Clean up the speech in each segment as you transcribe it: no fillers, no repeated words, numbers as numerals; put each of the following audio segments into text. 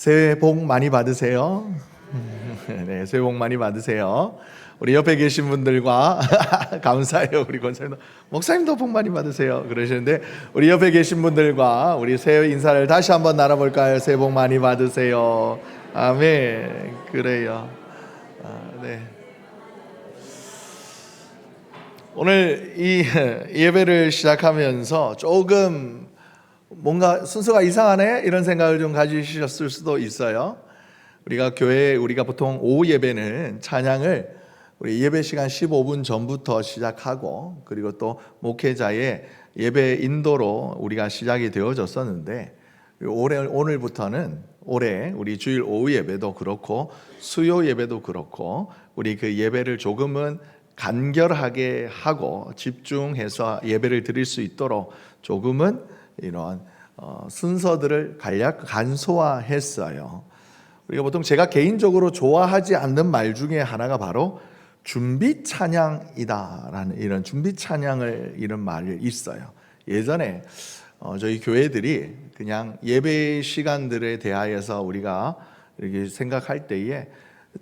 새해 복 많이 받으세요. 네, 새해 복 많이 받으세요. 우리 옆에 계신 분들과 감사해요. 우리 권사님도 목사님도 복 많이 받으세요. 그러시는데 우리 옆에 계신 분들과 우리 새해 인사를 다시 한번 나눠볼까요? 새해 복 많이 받으세요. 아멘. 그래요. 네. 오늘 이 예배를 시작하면서 조금 뭔가 순서가 이상하네 이런 생각을 좀 가지셨을 수도 있어요. 우리가 보통 오후 예배는 찬양을 우리 예배 시간 15분 전부터 시작하고 그리고 또 목회자의 예배 인도로 우리가 시작이 되어졌었는데 오늘부터는 올해 우리 주일 오후 예배도 그렇고 수요 예배도 그렇고 우리 그 예배를 조금은 간결하게 하고 집중해서 예배를 드릴 수 있도록 조금은 이런 순서들을 간소화했어요. 우리가 보통 제가 개인적으로 좋아하지 않는 말 중에 하나가 바로 준비 찬양이다라는 이런 준비 찬양을 이런 말이 있어요. 예전에 저희 교회들이 그냥 예배 시간들에 대하여서 우리가 이렇게 생각할 때에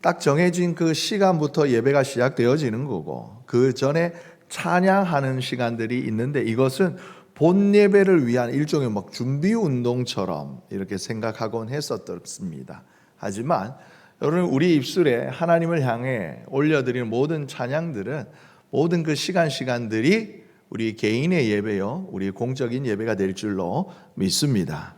딱 정해진 그 시간부터 예배가 시작되어지는 거고 그 전에 찬양하는 시간들이 있는데 이것은 본 예배를 위한 일종의 막 준비 운동처럼 이렇게 생각하곤 했었습니다. 하지만 여러분 우리 입술에 하나님을 향해 올려드리는 모든 찬양들은 모든 그 시간들이 우리 개인의 예배요, 우리 공적인 예배가 될 줄로 믿습니다.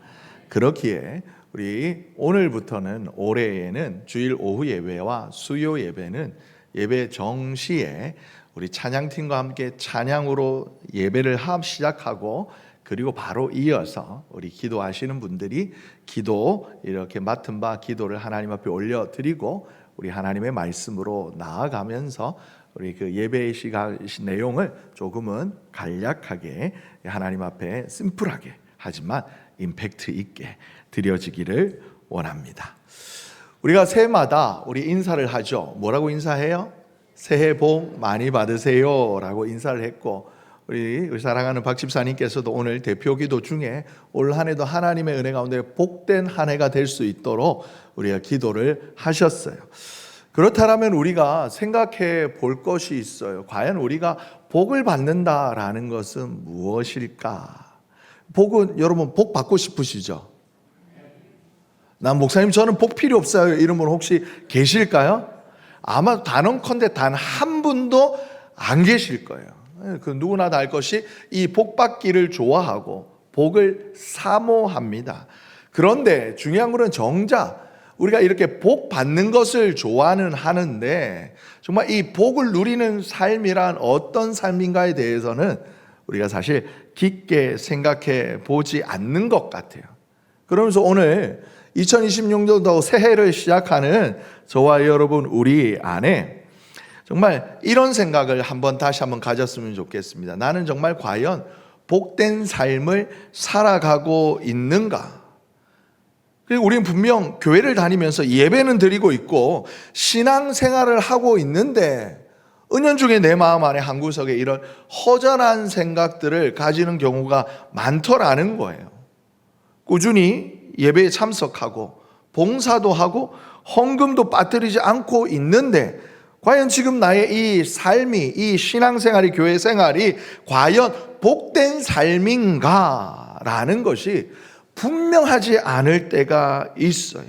그렇기에 우리 오늘부터는 올해에는 주일 오후 예배와 수요 예배는 예배 정시에 우리 찬양팀과 함께 찬양으로 예배를 시작하고 그리고 바로 이어서 우리 기도하시는 분들이 기도 이렇게 맡은 바 기도를 하나님 앞에 올려드리고 우리 하나님의 말씀으로 나아가면서 우리 그 예배의 시간 내용을 조금은 간략하게 하나님 앞에 심플하게 하지만 임팩트 있게 드려지기를 원합니다. 우리가 새해마다 우리 인사를 하죠. 뭐라고 인사해요? 새해 복 많이 받으세요 라고 인사를 했고 우리 사랑하는 박 집사님께서도 오늘 대표 기도 중에 올 한 해도 하나님의 은혜 가운데 복된 한 해가 될 수 있도록 우리가 기도를 하셨어요. 그렇다면 우리가 생각해 볼 것이 있어요. 과연 우리가 복을 받는다라는 것은 무엇일까? 복은 여러분 복 받고 싶으시죠? 난 목사님 저는 복 필요 없어요 이런 분 혹시 계실까요? 아마 단언컨대 단 한 분도 안 계실 거예요. 그 누구나 다 알 것이 이 복 받기를 좋아하고 복을 사모합니다. 그런데 중요한 것은 정작 우리가 이렇게 복 받는 것을 좋아는 하는데 정말 이 복을 누리는 삶이란 어떤 삶인가에 대해서는 우리가 사실 깊게 생각해 보지 않는 것 같아요. 그러면서 오늘 2026년도 새해를 시작하는 저와 여러분 우리 안에 정말 이런 생각을 다시 한번 가졌으면 좋겠습니다. 나는 정말 과연 복된 삶을 살아가고 있는가? 그리고 우리는 분명 교회를 다니면서 예배는 드리고 있고 신앙생활을 하고 있는데 은연중에 내 마음 안에 한 구석에 이런 허전한 생각들을 가지는 경우가 많더라는 거예요. 꾸준히 예배에 참석하고 봉사도 하고 헌금도 빠뜨리지 않고 있는데 과연 지금 나의 이 삶이 이 신앙생활이 교회 생활이 과연 복된 삶인가 라는 것이 분명하지 않을 때가 있어요.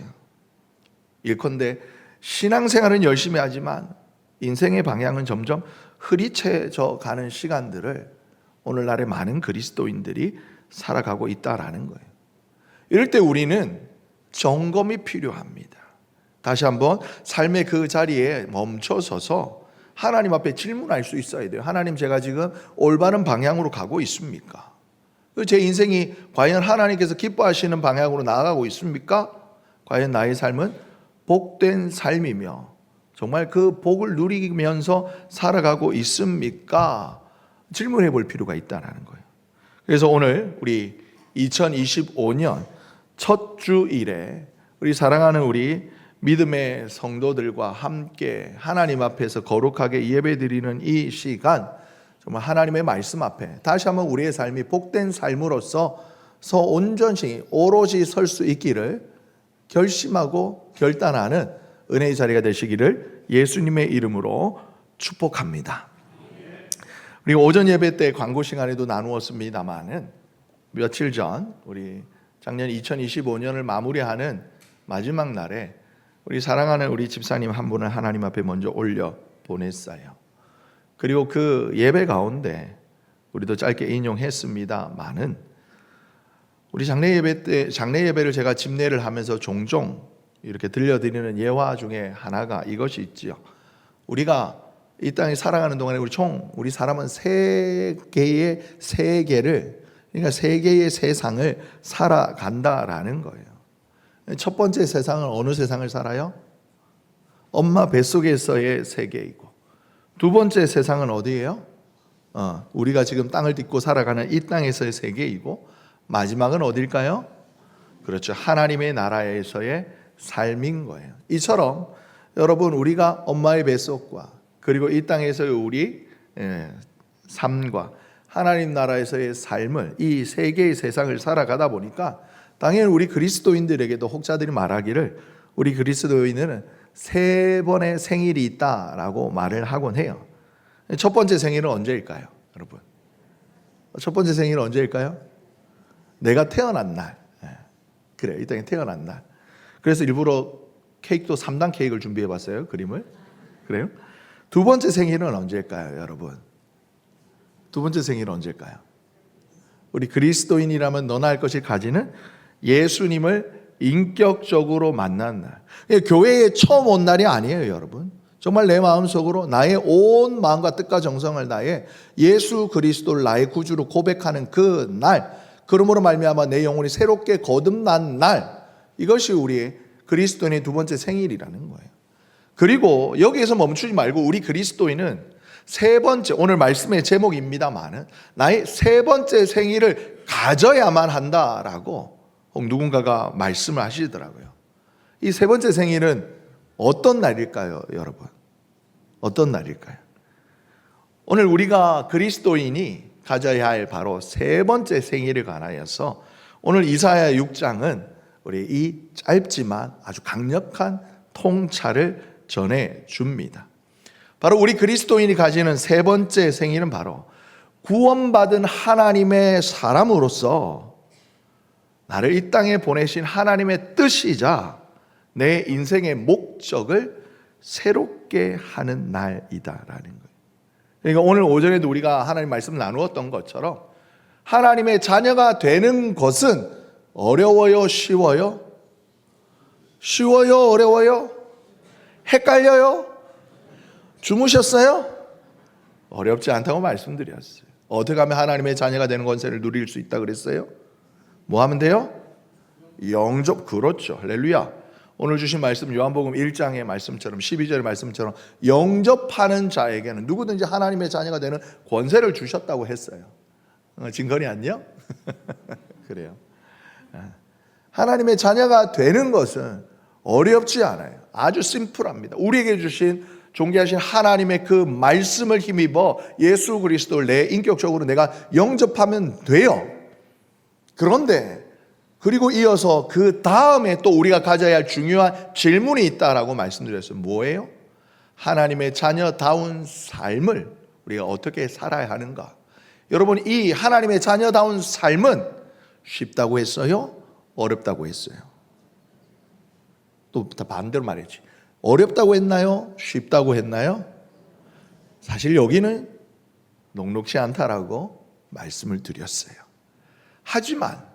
일컨대 신앙생활은 열심히 하지만 인생의 방향은 점점 흐리채져 가는 시간들을 오늘날의 많은 그리스도인들이 살아가고 있다라는 거예요. 이럴 때 우리는 점검이 필요합니다. 다시 한번 삶의 그 자리에 멈춰서서 하나님 앞에 질문할 수 있어야 돼요. 하나님 제가 지금 올바른 방향으로 가고 있습니까? 제 인생이 과연 하나님께서 기뻐하시는 방향으로 나아가고 있습니까? 과연 나의 삶은 복된 삶이며 정말 그 복을 누리면서 살아가고 있습니까? 질문해 볼 필요가 있다는 거예요. 그래서 오늘 우리 2025년 첫 주일에 우리 사랑하는 우리 믿음의 성도들과 함께 하나님 앞에서 거룩하게 예배드리는 이 시간 정말 하나님의 말씀 앞에 다시 한번 우리의 삶이 복된 삶으로서 온전히 오롯이 설 수 있기를 결심하고 결단하는 은혜의 자리가 되시기를 예수님의 이름으로 축복합니다. 그리고 오전 예배 때 광고 시간에도 나누었습니다만은 며칠 전 우리 작년 2025년을 마무리하는 마지막 날에 우리 사랑하는 우리 집사님 한 분을 하나님 앞에 먼저 올려 보냈어요. 그리고 그 예배 가운데 우리도 짧게 인용했습니다만은 우리 장례 예배를 제가 집례를 하면서 종종 이렇게 들려드리는 예화 중에 하나가 이것이 있지요. 우리가 이 땅에 살아가는 동안에 우리 사람은 세 개의 세계를, 그러니까 세 개의 세상을 살아간다라는 거예요. 첫 번째 세상은 어느 세상을 살아요? 엄마 뱃속에서의 세계이고, 두 번째 세상은 어디예요? 우리가 지금 땅을 딛고 살아가는 이 땅에서의 세계이고, 마지막은 어딜까요? 그렇죠. 하나님의 나라에서의 삶인 거예요. 이처럼 여러분, 우리가 엄마의 뱃속과 그리고 이 땅에서의 우리 삶과 하나님 나라에서의 삶을, 이 세 개의 세상을 살아가다 보니까 당연히 우리 그리스도인들에게도 혹자들이 말하기를 우리 그리스도인은 세 번의 생일이 있다라고 말을 하곤 해요. 첫 번째 생일은 언제일까요, 여러분? 첫 번째 생일은 언제일까요? 내가 태어난 날. 그래, 이 땅에 태어난 날. 그래서 일부러 케이크도 3단 케이크를 준비해 봤어요, 그림을. 그래요? 두 번째 생일은 언제일까요, 여러분? 두 번째 생일은 언제일까요? 우리 그리스도인이라면 너나 할 것이 가지는 예수님을 인격적으로 만난 날. 교회에 처음 온 날이 아니에요, 여러분. 정말 내 마음속으로 나의 온 마음과 뜻과 정성을 다해 예수 그리스도를 나의 구주로 고백하는 그 날, 그러므로 말미암아 내 영혼이 새롭게 거듭난 날, 이것이 우리의 그리스도인의 두 번째 생일이라는 거예요. 그리고 여기에서 멈추지 말고 우리 그리스도인은 세 번째, 오늘 말씀의 제목입니다만은 나의 세 번째 생일을 가져야만 한다라고 누군가가 말씀을 하시더라고요. 이 세 번째 생일은 어떤 날일까요, 여러분? 어떤 날일까요? 오늘 우리가 그리스도인이 가져야 할 바로 세 번째 생일에 관하여서 오늘 이사야 6장은 우리 이 짧지만 아주 강력한 통찰을 전해 줍니다. 바로 우리 그리스도인이 가지는 세 번째 생일은 바로 구원받은 하나님의 사람으로서 나를 이 땅에 보내신 하나님의 뜻이자 내 인생의 목적을 새롭게 하는 날이다라는 거예요. 그러니까 오늘 오전에도 우리가 하나님 말씀 나누었던 것처럼 하나님의 자녀가 되는 것은 어려워요, 쉬워요? 쉬워요, 어려워요? 헷갈려요? 주무셨어요? 어렵지 않다고 말씀드렸어요. 어떻게 하면 하나님의 자녀가 되는 권세를 누릴 수 있다 그랬어요? 뭐 하면 돼요? 영접, 그렇죠. 할렐루야. 오늘 주신 말씀 요한복음 1장의 말씀처럼 12절의 말씀처럼 영접하는 자에게는 누구든지 하나님의 자녀가 되는 권세를 주셨다고 했어요. 증거리 아니요? 그래요. 하나님의 자녀가 되는 것은 어렵지 않아요. 아주 심플합니다. 우리에게 주신 존귀하신 하나님의 그 말씀을 힘입어 예수 그리스도를 내 인격적으로 내가 영접하면 돼요. 그런데 그리고 이어서 그 다음에 또 우리가 가져야 할 중요한 질문이 있다라고 말씀드렸어요. 뭐예요? 하나님의 자녀다운 삶을 우리가 어떻게 살아야 하는가? 여러분, 이 하나님의 자녀다운 삶은 쉽다고 했어요? 어렵다고 했어요? 또 반대로 말했지. 어렵다고 했나요? 쉽다고 했나요? 사실 여기는 녹록지 않다라고 말씀을 드렸어요. 하지만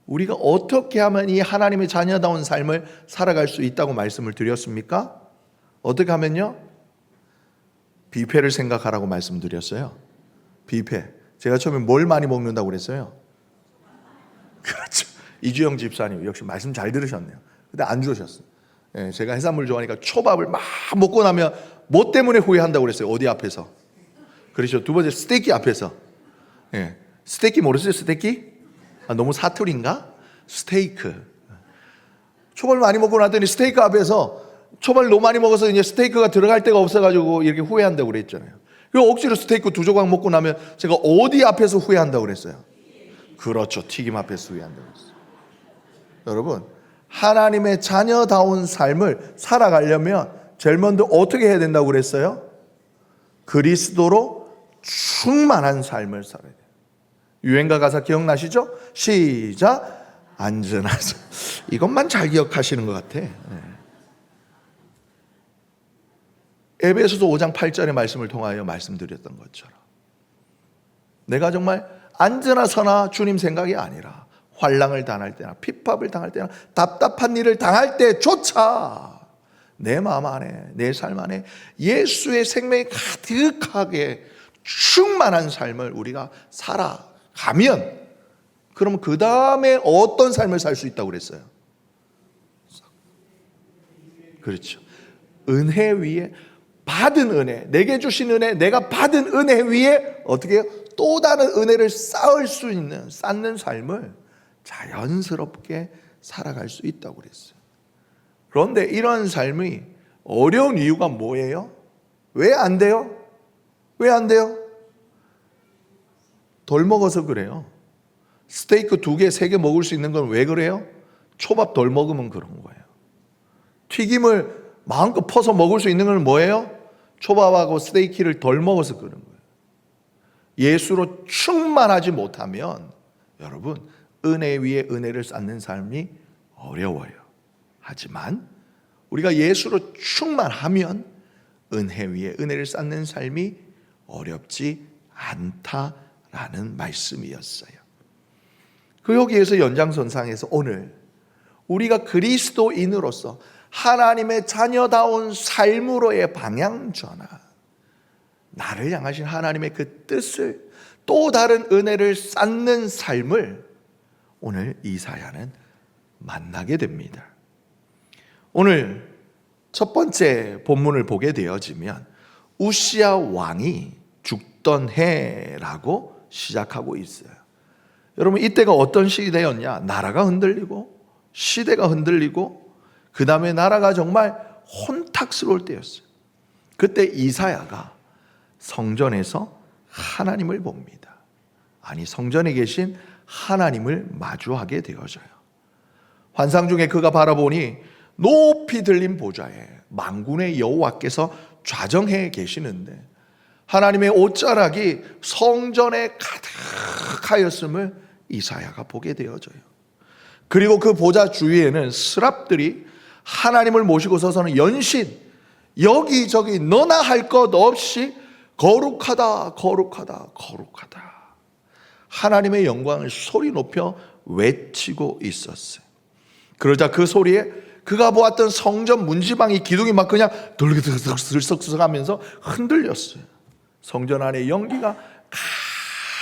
우리가 어떻게 하면 이 하나님의 자녀다운 삶을 살아갈 수 있다고 말씀을 드렸습니까? 어떻게 하면요? 뷔페를 생각하라고 말씀드렸어요. 뷔페. 제가 처음에 뭘 많이 먹는다고 그랬어요? 그렇죠. 이주영 집사님 역시 말씀 잘 들으셨네요. 근데 안 들으셨어요. 예, 제가 해산물 좋아하니까 초밥을 막 먹고 나면 뭐 때문에 후회한다고 그랬어요? 어디 앞에서? 그렇죠. 두 번째 스테이키 앞에서. 예, 스테이키 모르세요? 스테이키? 너무 사투리인가? 스테이크. 초밥을 많이 먹고 났더니 스테이크 앞에서 초밥을 너무 많이 먹어서 이제 스테이크가 들어갈 데가 없어가지고 이렇게 후회한다고 그랬잖아요. 그리고 억지로 스테이크 2조각 먹고 나면 제가 어디 앞에서 후회한다고 그랬어요? 그렇죠. 튀김 앞에서 후회한다고 그랬어요. 여러분, 하나님의 자녀다운 삶을 살아가려면 제일 먼저 어떻게 해야 된다고 그랬어요? 그리스도로 충만한 삶을 살아야 돼요. 유행가 가사 기억나시죠? 시작. 안전하자. 이것만 잘 기억하시는 것 같아. 에베소서 5장 8절의 말씀을 통하여 말씀드렸던 것처럼 내가 정말 안전하서나 주님 생각이 아니라 환난을 당할 때나 핍박을 당할 때나 답답한 일을 당할 때조차 내 마음 안에, 내 삶 안에 예수의 생명이 가득하게 충만한 삶을 우리가 살아가면, 그러면 그 다음에 어떤 삶을 살 수 있다고 그랬어요? 그렇죠. 은혜 위에 받은 은혜, 내게 주신 은혜, 내가 받은 은혜 위에 어떻게 해요? 또 다른 은혜를 쌓을 수 있는, 쌓는 삶을 자연스럽게 살아갈 수 있다고 그랬어요. 그런데 이런 삶이 어려운 이유가 뭐예요? 왜 안 돼요? 왜 안 돼요? 덜 먹어서 그래요. 스테이크 2개, 3개 먹을 수 있는 건 왜 그래요? 초밥 덜 먹으면 그런 거예요. 튀김을 마음껏 퍼서 먹을 수 있는 건 뭐예요? 초밥하고 스테이크를 덜 먹어서 그런 거예요. 예수로 충만하지 못하면 여러분, 은혜 위에 은혜를 쌓는 삶이 어려워요. 하지만 우리가 예수로 충만하면 은혜 위에 은혜를 쌓는 삶이 어렵지 않다라는 말씀이었어요. 그 여기에서 연장선상에서 오늘 우리가 그리스도인으로서 하나님의 자녀다운 삶으로의 방향전환, 나를 향하신 하나님의 그 뜻을, 또 다른 은혜를 쌓는 삶을 오늘 이사야는 만나게 됩니다. 오늘 첫 번째 본문을 보게 되어지면 우시야 왕이 죽던 해라고 시작하고 있어요. 여러분, 이때가 어떤 시대였냐? 나라가 흔들리고 시대가 흔들리고 그 다음에 나라가 정말 혼탁스러울 때였어요. 그때 이사야가 성전에서 하나님을 봅니다. 아니, 성전에 계신 하나님을 마주하게 되어져요. 환상 중에 그가 바라보니 높이 들린 보좌에 만군의 여호와께서 좌정해 계시는데 하나님의 옷자락이 성전에 가득하였음을 이사야가 보게 되어져요. 그리고 그 보좌 주위에는 스랍들이 하나님을 모시고 서서는 연신 여기저기 너나 할 것 없이 거룩하다, 거룩하다, 거룩하다, 하나님의 영광을 소리 높여 외치고 있었어요. 그러자 그 소리에 그가 보았던 성전 문지방이 기둥이 막 그냥 들썩들썩하면서 흔들렸어요. 성전 안에 연기가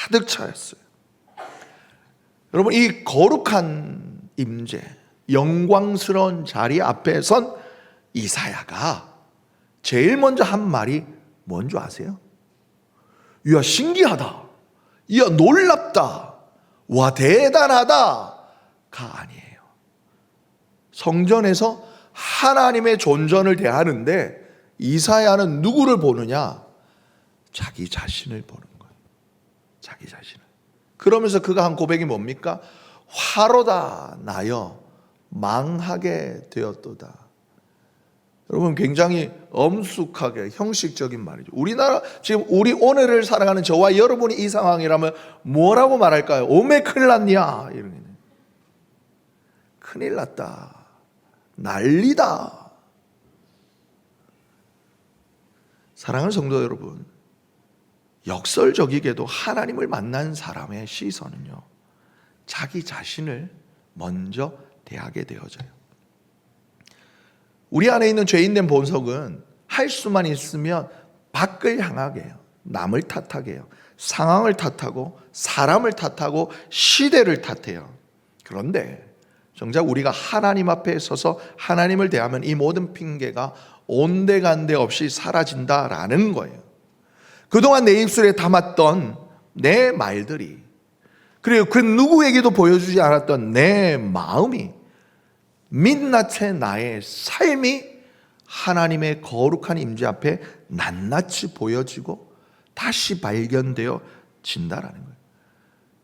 가득 차였어요. 여러분, 이 거룩한 임재, 영광스러운 자리 앞에 선 이사야가 제일 먼저 한 말이 뭔지 아세요? 이야, 신기하다, 이야, 놀랍다, 와, 대단하다가 아니에요. 성전에서 하나님의 존전을 대하는데 이사야는 누구를 보느냐? 자기 자신을 보는 거예요. 자기 자신을. 그러면서 그가 한 고백이 뭡니까? 화로다 나여 망하게 되었도다. 여러분, 굉장히 엄숙하게 형식적인 말이죠. 우리나라 지금 우리 오늘을 살아가는 저와 여러분이 이 상황이라면 뭐라고 말할까요? 오메 큰일 났냐, 이런. 큰일 났다, 난리다. 사랑하는 성도 여러분, 역설적이게도 하나님을 만난 사람의 시선은요, 자기 자신을 먼저 대하게 되어져요. 우리 안에 있는 죄인된 본성은 할 수만 있으면 밖을 향하게 해요. 남을 탓하게 해요. 상황을 탓하고 사람을 탓하고 시대를 탓해요. 그런데 정작 우리가 하나님 앞에 서서 하나님을 대하면 이 모든 핑계가 온데간데 없이 사라진다라는 거예요. 그동안 내 입술에 담았던 내 말들이, 그리고 그 누구에게도 보여주지 않았던 내 마음이, 민낯의 나의 삶이 하나님의 거룩한 임재 앞에 낱낱이 보여지고 다시 발견되어 진다라는 거예요.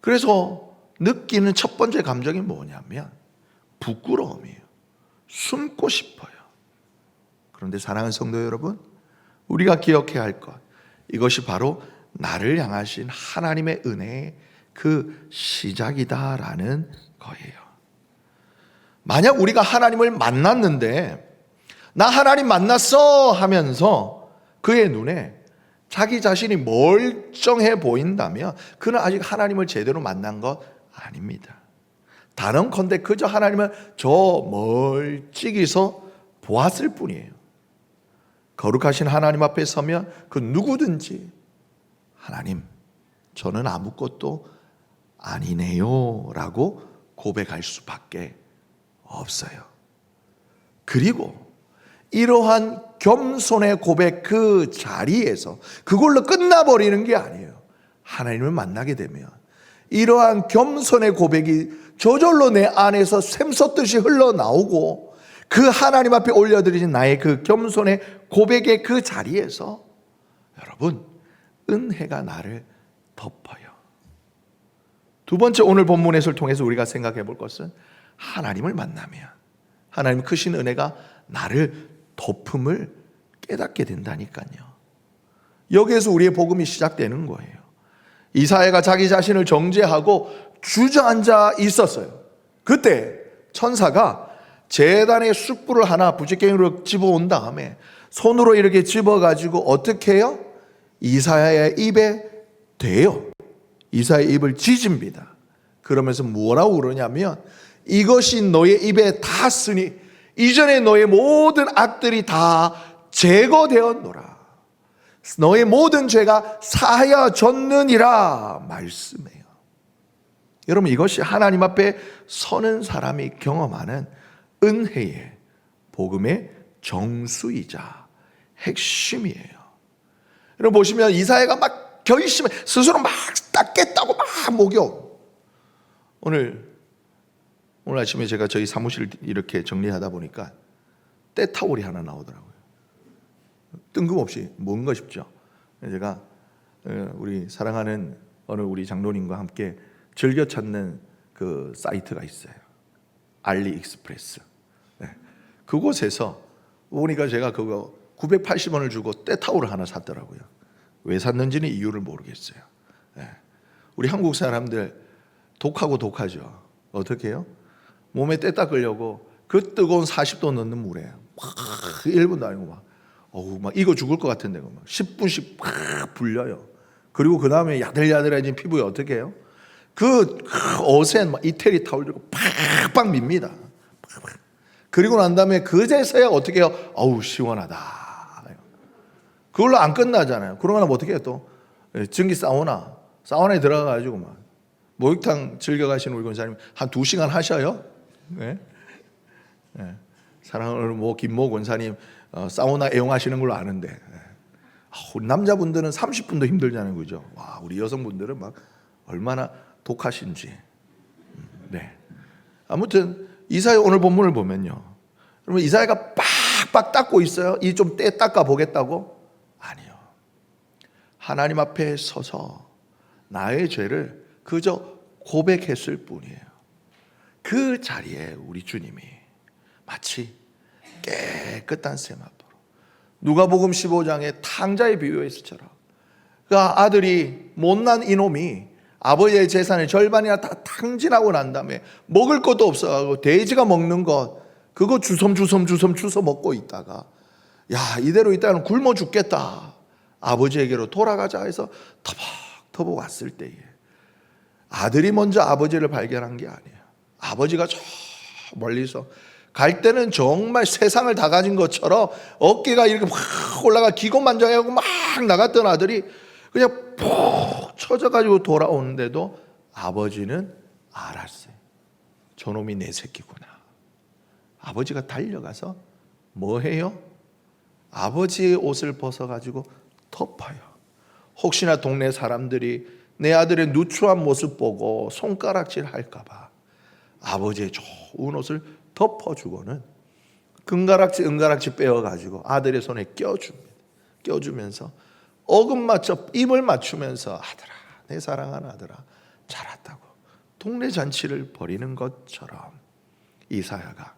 그래서 느끼는 첫 번째 감정이 뭐냐면 부끄러움이에요. 숨고 싶어요. 그런데 사랑하는 성도 여러분, 우리가 기억해야 할 것, 이것이 바로 나를 향하신 하나님의 은혜의 그 시작이다라는 거예요. 만약 우리가 하나님을 만났는데 나 하나님 만났어 하면서 그의 눈에 자기 자신이 멀쩡해 보인다면 그는 아직 하나님을 제대로 만난 것 아닙니다. 단언컨대 그저 하나님을 저 멀찍이서 보았을 뿐이에요. 거룩하신 하나님 앞에 서면 그 누구든지 하나님, 저는 아무것도 아니네요 라고 고백할 수밖에 없어요. 그리고 이러한 겸손의 고백 그 자리에서 그걸로 끝나버리는 게 아니에요. 하나님을 만나게 되면 이러한 겸손의 고백이 저절로 내 안에서 샘솟듯이 흘러나오고 그 하나님 앞에 올려드리신 나의 그 겸손의 고백의 그 자리에서 여러분, 은혜가 나를 덮어요. 두 번째, 오늘 본문에서 통해서 우리가 생각해 볼 것은 하나님을 만나면 하나님 크신 은혜가 나를 덮음을 깨닫게 된다니까요. 여기에서 우리의 복음이 시작되는 거예요. 이사야가 자기 자신을 정죄하고 주저앉아 있었어요. 그때 천사가 제단의 숯불을 하나 부지깽이로 집어온 다음에 손으로 이렇게 집어가지고 어떻게 해요? 이사야의 입에 대요. 이사야의 입을 찢습니다. 그러면서 뭐라고 그러냐면 이것이 너의 입에 닿았으니 이전에 너의 모든 악들이 다 제거되었노라. 너의 모든 죄가 사하여졌느니라 말씀해요. 여러분, 이것이 하나님 앞에 서는 사람이 경험하는 은혜의 복음의 정수이자 핵심이에요. 여러분 보시면 이사야가 막 결심해 스스로 막 닦겠다고 막 목욕. 오늘 아침에 제가 저희 사무실 이렇게 정리하다 보니까 때타올이 하나 나오더라고요. 뜬금없이 뭔가 싶죠. 제가 우리 사랑하는 어느 우리 장로님과 함께 즐겨 찾는 그 사이트가 있어요. 알리익스프레스. 네. 그곳에서 보니까 제가 그거 980원을 주고 때타올을 하나 샀더라고요. 왜 샀는지는 이유를 모르겠어요. 네. 우리 한국 사람들 독하고 독하죠. 어떻게 해요? 몸에 때 닦으려고 그 뜨거운 40도 넣는 물에 막 1분도 아니고 막 익어 죽을 것 같은데 막 10분씩 막 불려요. 그리고 그 다음에 야들야들해진 피부에 어떻게 해요? 그 옷에 막 이태리 타올 들고 팍팍 밉니다. 그리고 난 다음에 그제서야 어떻게 해요? 어우 시원하다. 그걸로 안 끝나잖아요. 그러고 나면 어떻게 해요? 또 전기 사우나에 들어가가지고 막 목욕탕 즐겨 가시는 우리 권사님 한 2시간 하셔요. 네? 네. 사랑하는 김모 권사님 사우나 애용하시는 걸로 아는데 우리 남자분들은 30분도 힘들잖아요, 그죠? 와, 우리 여성분들은 막 얼마나 독하신지. 네. 아무튼 이사야 오늘 본문을 보면요, 여러분 이사야가 빡빡 닦고 있어요. 이 좀 때 닦아 보겠다고? 아니요. 하나님 앞에 서서 나의 죄를 그저 고백했을 뿐이에요. 그 자리에 우리 주님이 마치 깨끗한 세마포로 누가복음 15장의 탕자의 비유에서처럼 그 아들이 못난 이놈이 아버지의 재산의 절반이나 다 탕진하고 난 다음에 먹을 것도 없어가지고 돼지가 먹는 것 그거 주섬 주워 먹고 있다가 야, 이대로 있다가는 굶어 죽겠다. 아버지에게로 돌아가자 해서 터벅터벅 왔을 때에 아들이 먼저 아버지를 발견한 게 아니에요. 아버지가 저 멀리서 갈 때는 정말 세상을 다 가진 것처럼 어깨가 이렇게 확 올라가 기고만장하고 막 나갔던 아들이 그냥 푹 처져가지고 돌아오는데도 아버지는 알았어요. 저놈이 내 새끼구나. 아버지가 달려가서 뭐 해요? 아버지의 옷을 벗어가지고 덮어요. 혹시나 동네 사람들이 내 아들의 누추한 모습 보고 손가락질 할까봐 아버지의 좋은 옷을 덮어주고는 은가락지 빼어가지고 아들의 손에 껴줍니다. 껴주면서 어금맞춰 입을 맞추면서 아들아, 내 사랑하는 아들아, 잘했다고 동네 잔치를 벌이는 것처럼 이사야가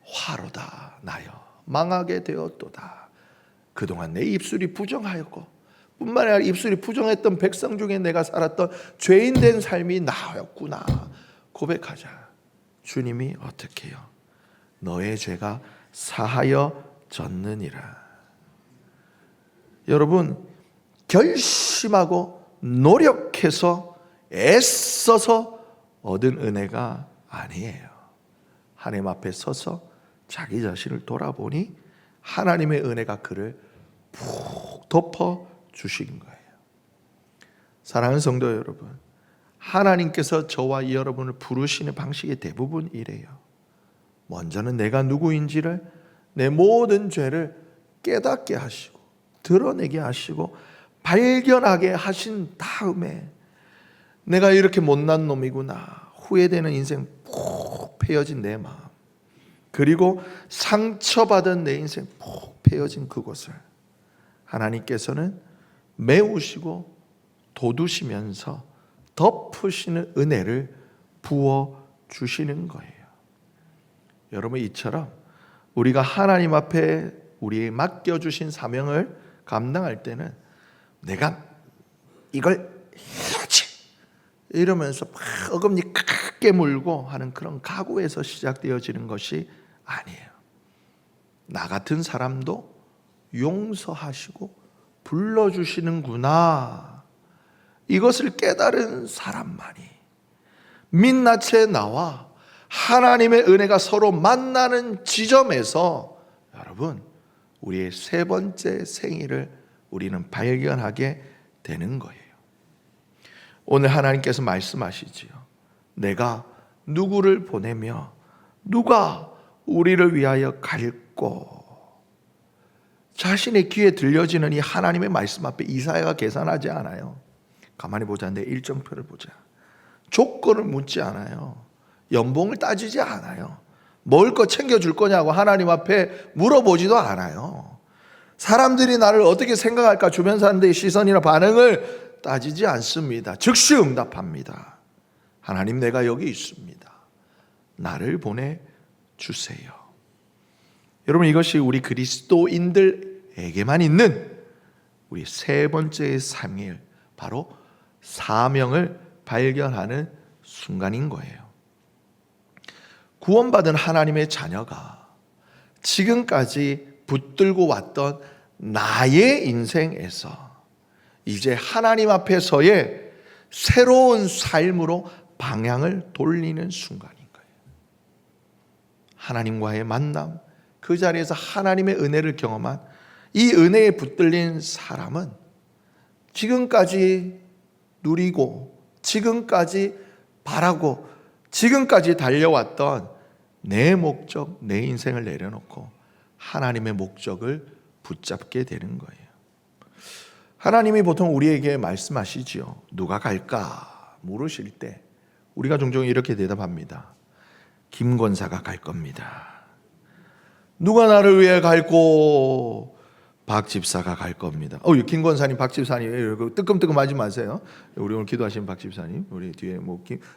화로다 나여 망하게 되었도다. 그동안 내 입술이 부정하였고 뿐만 아니라 입술이 부정했던 백성 중에 내가 살았던 죄인된 삶이 나였구나 고백하자. 주님이 어떻게 해요? 너의 죄가 사하여졌느니라. 여러분, 결심하고 노력해서 애써서 얻은 은혜가 아니에요. 하나님 앞에 서서 자기 자신을 돌아보니 하나님의 은혜가 그를 푹 덮어 주신 거예요. 사랑하는 성도 여러분, 하나님께서 저와 여러분을 부르시는 방식이 대부분 이래요. 먼저는 내가 누구인지를, 내 모든 죄를 깨닫게 하시고 드러내게 하시고 발견하게 하신 다음에 내가 이렇게 못난 놈이구나, 후회되는 인생, 푹 패여진 내 마음, 그리고 상처받은 내 인생 푹 패여진 그곳을 하나님께서는 메우시고 돋우시면서 덮으시는 은혜를 부어주시는 거예요. 여러분, 이처럼 우리가 하나님 앞에 우리의 맡겨주신 사명을 감당할 때는 내가 이걸 해야지 이러면서 막 어금니 크게 물고 하는 그런 각오에서 시작되어지는 것이 아니에요. 나 같은 사람도 용서하시고 불러주시는구나, 이것을 깨달은 사람만이 민낯에 나와 하나님의 은혜가 서로 만나는 지점에서 여러분, 우리의 세 번째 생일을 우리는 발견하게 되는 거예요. 오늘 하나님께서 말씀하시지요. 내가 누구를 보내며 누가 우리를 위하여 갈고. 자신의 귀에 들려지는 이 하나님의 말씀 앞에 이사야가 계산하지 않아요. 가만히 보자. 내 일정표를 보자. 조건을 묻지 않아요. 연봉을 따지지 않아요. 먹을 거 챙겨줄 거냐고 하나님 앞에 물어보지도 않아요. 사람들이 나를 어떻게 생각할까, 주변 사람들의 시선이나 반응을 따지지 않습니다. 즉시 응답합니다. 하나님, 내가 여기 있습니다. 나를 보내주세요. 여러분, 이것이 우리 그리스도인들에게만 있는 우리 세 번째의 삶일, 바로 사명을 발견하는 순간인 거예요. 구원받은 하나님의 자녀가 지금까지 붙들고 왔던 나의 인생에서 이제 하나님 앞에서의 새로운 삶으로 방향을 돌리는 순간인 거예요. 하나님과의 만남, 그 자리에서 하나님의 은혜를 경험한 이 은혜에 붙들린 사람은 지금까지 누리고 지금까지 바라고 지금까지 달려왔던 내 목적, 내 인생을 내려놓고 하나님의 목적을 붙잡게 되는 거예요. 하나님이 보통 우리에게 말씀하시지요. 누가 갈까 물으실 때 우리가 종종 이렇게 대답합니다. 김 권사가 갈 겁니다. 누가 나를 위해 갈고? 박 집사가 갈 겁니다. 김 권사님, 박 집사님, 뜨끔뜨끔하지 마세요. 우리 오늘 기도하신 박 집사님, 우리 뒤에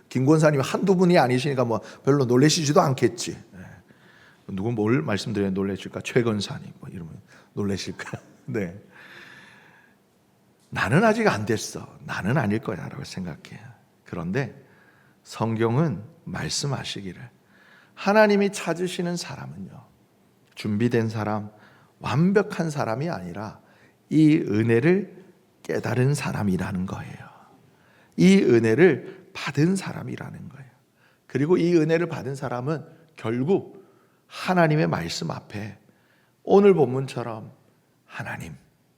김 권사님 한두 분이 아니시니까 별로 놀라시지도 않겠지. 누구 뭘 말씀드려야 놀라실까? 최 권사님, 이러면 놀라실까? 네. 나는 아직 안 됐어. 나는 아닐 거야라고 생각해요. 그런데 성경은 말씀하시기를 하나님이 찾으시는 사람은요, 준비된 사람, 완벽한 사람이 아니라 이 은혜를 깨달은 사람이라는 거예요. 이 은혜를 받은 사람이라는 거예요. 그리고 이 은혜를 받은 사람은 결국 하나님의 말씀 앞에 오늘 본문처럼 하나님,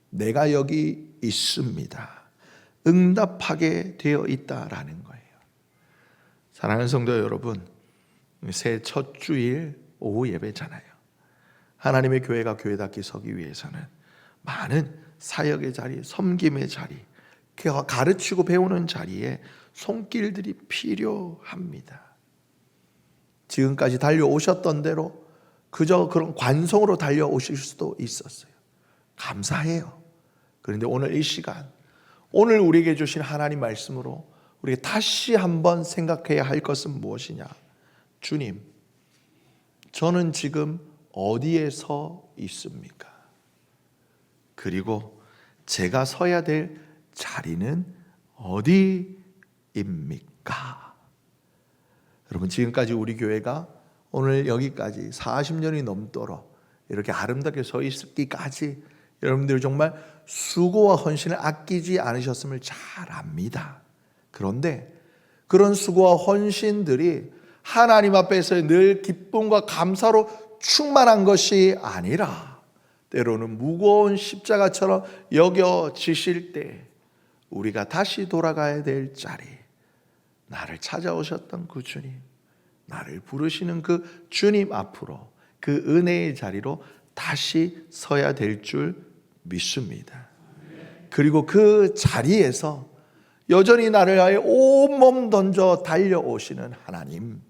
내가 여기 있습니다, 응답하게 되어 있다라는 거예요. 사랑하는 성도 여러분, 새해 첫 주일 오후 예배잖아요. 하나님의 교회가 교회답게 서기 위해서는 많은 사역의 자리, 섬김의 자리, 가르치고 배우는 자리에 손길들이 필요합니다. 지금까지 달려오셨던 대로 그저 그런 관성으로 달려오실 수도 있었어요. 감사해요. 그런데 오늘 이 시간, 오늘 우리에게 주신 하나님 말씀으로 우리가 다시 한번 생각해야 할 것은 무엇이냐? 주님, 저는 지금 어디에 서 있습니까? 그리고 제가 서야 될 자리는 어디입니까? 여러분, 지금까지 우리 교회가 오늘 여기까지 40년이 넘도록 이렇게 아름답게 서 있기까지 여러분들이 정말 수고와 헌신을 아끼지 않으셨음을 잘 압니다. 그런데 그런 수고와 헌신들이 하나님 앞에서 늘 기쁨과 감사로 충만한 것이 아니라 때로는 무거운 십자가처럼 여겨지실 때 우리가 다시 돌아가야 될 자리, 나를 찾아오셨던 그 주님, 나를 부르시는 그 주님 앞으로, 그 은혜의 자리로 다시 서야 될 줄 믿습니다. 그리고 그 자리에서 여전히 나를 위하여 온몸 던져 달려오시는 하나님,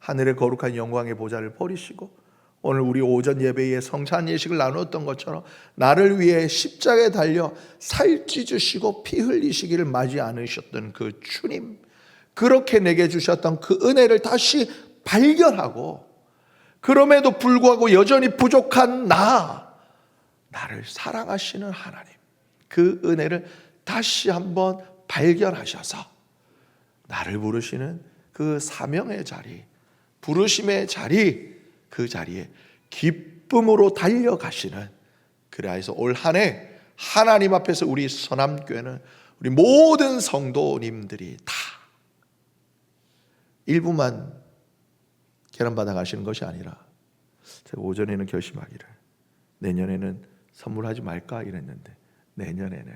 하늘의 거룩한 영광의 보좌를 버리시고 오늘 우리 오전 예배에 성찬 예식을 나누었던 것처럼 나를 위해 십자가에 달려 살 찢으시고 피 흘리시기를 맞이 않으셨던 그 주님, 그렇게 내게 주셨던 그 은혜를 다시 발견하고, 그럼에도 불구하고 여전히 부족한 나를 사랑하시는 하나님, 그 은혜를 다시 한번 발견하셔서 나를 부르시는 그 사명의 자리, 부르심의 자리, 그 자리에 기쁨으로 달려가시는, 그래서 올 한 해 하나님 앞에서 우리 서남교회는 우리 모든 성도님들이 다 일부만 계란받아 가시는 것이 아니라, 제가 오전에는 결심하기를 내년에는 선물하지 말까 이랬는데, 내년에는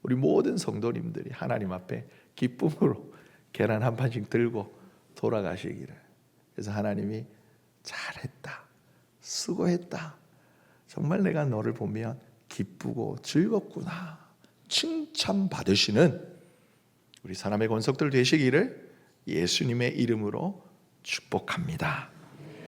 우리 모든 성도님들이 하나님 앞에 기쁨으로 계란 한 판씩 들고 돌아가시기를. 그래서 하나님이 잘했다, 수고했다, 정말 내가 너를 보면 기쁘고 즐겁구나 칭찬받으시는 우리 사람의 권속들 되시기를 예수님의 이름으로 축복합니다.